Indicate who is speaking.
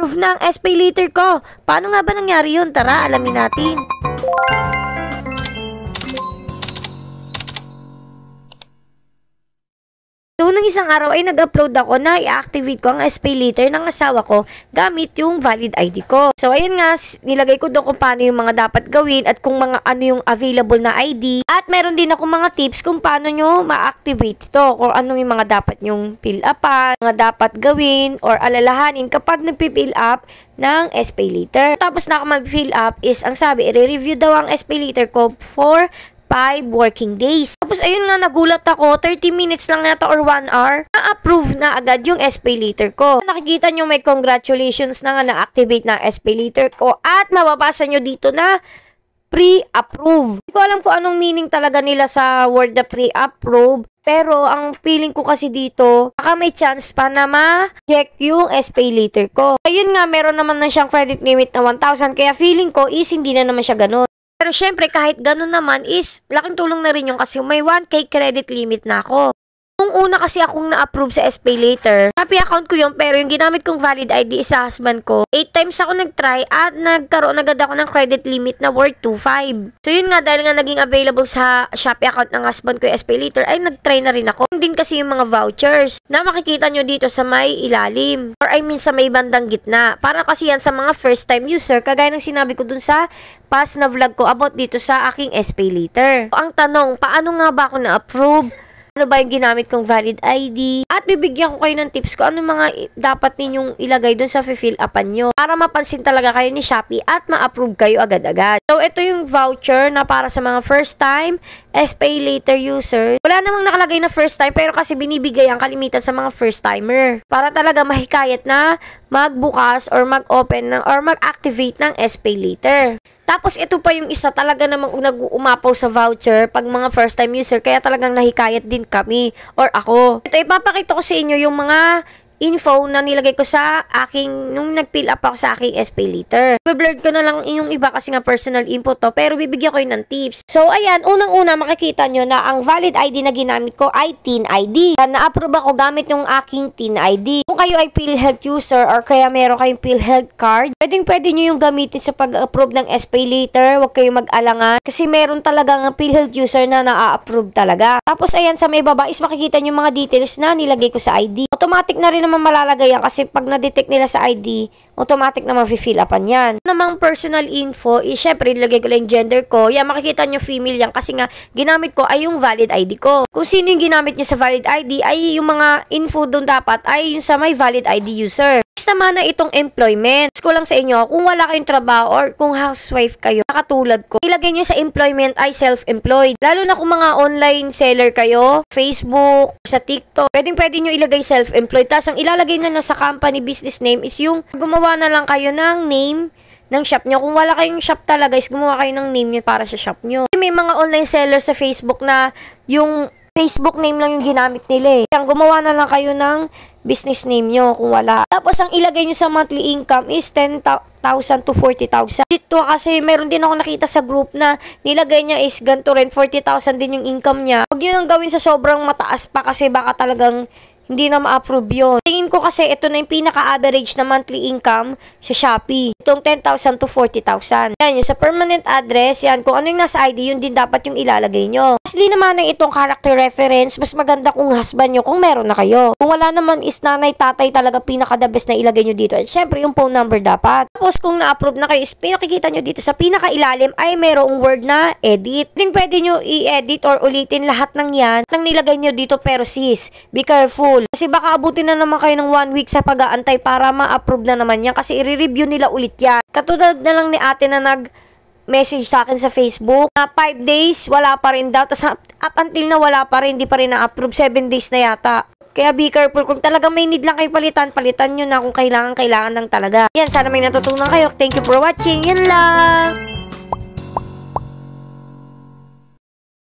Speaker 1: na-approve ng SPay later ko. Paano nga ba nangyari yun? Tara, alamin natin. So, nung isang araw ay nag-upload ako na i-activate ko ang SPay later ng asawa ko gamit yung valid ID ko. So, ayun nga, nilagay ko doon kung paano yung mga dapat gawin at kung mga ano yung available na ID. At meron din ako mga tips kung paano nyo ma-activate ito, kung ano yung mga dapat nyong fill upan, mga dapat gawin or alalahanin kapag nagpi-fill up ng SPay later. Tapos na ako mag-fill up is, ang sabi, i-review daw ang SPay later ko for 5 working days. Tapos ayun nga, nagulat ako, 30 minutes lang yata or 1 hour, na-approve na agad yung SPay later ko. Nakikita nyo may congratulations na nga na-activate na SPay later ko at mababasa nyo dito na pre-approve. Hindi ko alam kung anong meaning talaga nila sa word na pre-approve. Pero ang feeling ko kasi dito, baka may chance pa na ma-check yung SPay later ko. Ayun nga, meron naman na siyang credit limit na 1,000. Kaya feeling ko is hindi na naman siya ganun. Pero syempre, kahit ganun naman is, laking tulong na rin yung kasi may 1K credit limit na ako. Nung una kasi akong na-approve sa SPay later, happy account ko yun, pero yung ginamit kong valid ID is sa husband ko. 8 times ako nag-try at nagkaroon agad ako ng credit limit na worth 2,500. So yun nga, dahil nga naging available sa Shopee account ng husband ko yung SPay later, ay nag-try na rin ako. Din kasi yung mga vouchers na makikita nyo dito sa may ilalim, or I mean sa may bandang gitna. Para kasi yan sa mga first time user, kagaya ng sinabi ko dun sa past na vlog ko about dito sa aking SPay later. Ang tanong, paano nga ba ako na-approve? Ano ba yung ginamit kong valid ID? At bibigyan ko kayo ng tips ko ano mga dapat ninyong ilagay dun sa fill upan nyo para mapansin talaga kayo ni Shopee at ma-approve kayo agad-agad. So, ito yung voucher na para sa mga first time SPay later user. Wala namang nakalagay na first time pero kasi binibigay ang kalimitan sa mga first timer para talaga mahikayat na magbukas or mag-open or mag-activate ng SPay later. Tapos ito pa yung isa talaga namang nag-uumapaw sa voucher pag mga first time user kaya talagang nahikayat din kami or ako. Ito ipapakita ko sa inyo yung mga info na nilagay ko sa aking, nung nag-fill up ako sa aking SPay later. Blurred ko na lang yung iba kasi nga personal input to, pero bibigyan ko yun ng tips. So, ayan, unang-una makikita nyo na ang valid ID na ginamit ko ay TIN ID. Na-approve ako gamit yung aking TIN ID. Kung kayo ay PhilHealth user or kaya meron kayong PhilHealth card, pwede nyo yung gamitin sa pag-approve ng SPay later. Huwag kayong mag-alangan kasi meron talagang PhilHealth user na na-approve talaga. Tapos, ayan, sa may baba is makikita nyo mga details na nilagay ko sa ID. Automatic na rin naman malalagay yan kasi pag na-detect nila sa ID, automatic na ma-fill upan yan. Namang personal info, syempre ilagay ko lang yung gender ko. Yan, makikita nyo female yan kasi nga ginamit ko ay yung valid ID ko. Kung sino yung ginamit nyo sa valid ID, ay yung mga info doon dapat ay yung sa may valid ID user. Next naman na itong employment. Ko lang sa inyo, kung wala kayong trabaho or kung housewife kayo, katulad ko, ilagay nyo sa employment ay self-employed. Lalo na kung mga online seller kayo, Facebook, sa TikTok, pwede nyo ilagay self-employed. Tapos ang ilalagay nyo na sa company business name is yung gumawa na lang kayo ng name ng shop nyo. Kung wala kayong shop talaga, is gumawa kayo ng name nyo para sa shop nyo. May mga online seller sa Facebook na yung Facebook name lang yung ginamit nila eh. Ang gumawa na lang kayo ng business name nyo kung wala. Tapos ang ilagay nyo sa monthly income is 10,000 to 40,000. Dito kasi meron din ako nakita sa group na nilagay niya is ganito rin, 40,000 din yung income niya. Huwag nyo nang gawin sa sobrang mataas pa kasi baka talagang hindi na ma-approve yun. Tingin ko kasi ito na yung pinaka-average na monthly income sa Shopee. Itong 10,000 to 40,000. Yan, yung sa permanent address, yan, kung ano yung nasa ID, yun din dapat yung ilalagay nyo. Lastly naman na itong character reference, mas maganda kung husband nyo kung meron na kayo. Kung wala naman is nanay, tatay talaga pinaka-the best na ilagay nyo dito. At syempre, yung phone number dapat. Tapos kung na-approve na kayo, is pinakikita nyo dito sa pinaka-ilalim ay merong word na edit. Pwede nyo i-edit or ulitin lahat ng yan nang nilagay nyo dito pero sis, be careful. Kasi baka abutin na naman kayo ng 1 week sa pag-aantay para ma-approve na naman yan kasi i-review nila ulit yan. Katulad na lang ni ate na nag-message sa akin sa Facebook na 5 days, wala pa rin daw. Tapos up until na wala pa rin, hindi pa rin na-approve, 7 days na yata. Kaya be careful. Kung talagang may need lang kayo palitan nyo na kung kailangan lang talaga. Yan, sana may natutunan kayo. Thank you for watching. Yan lang.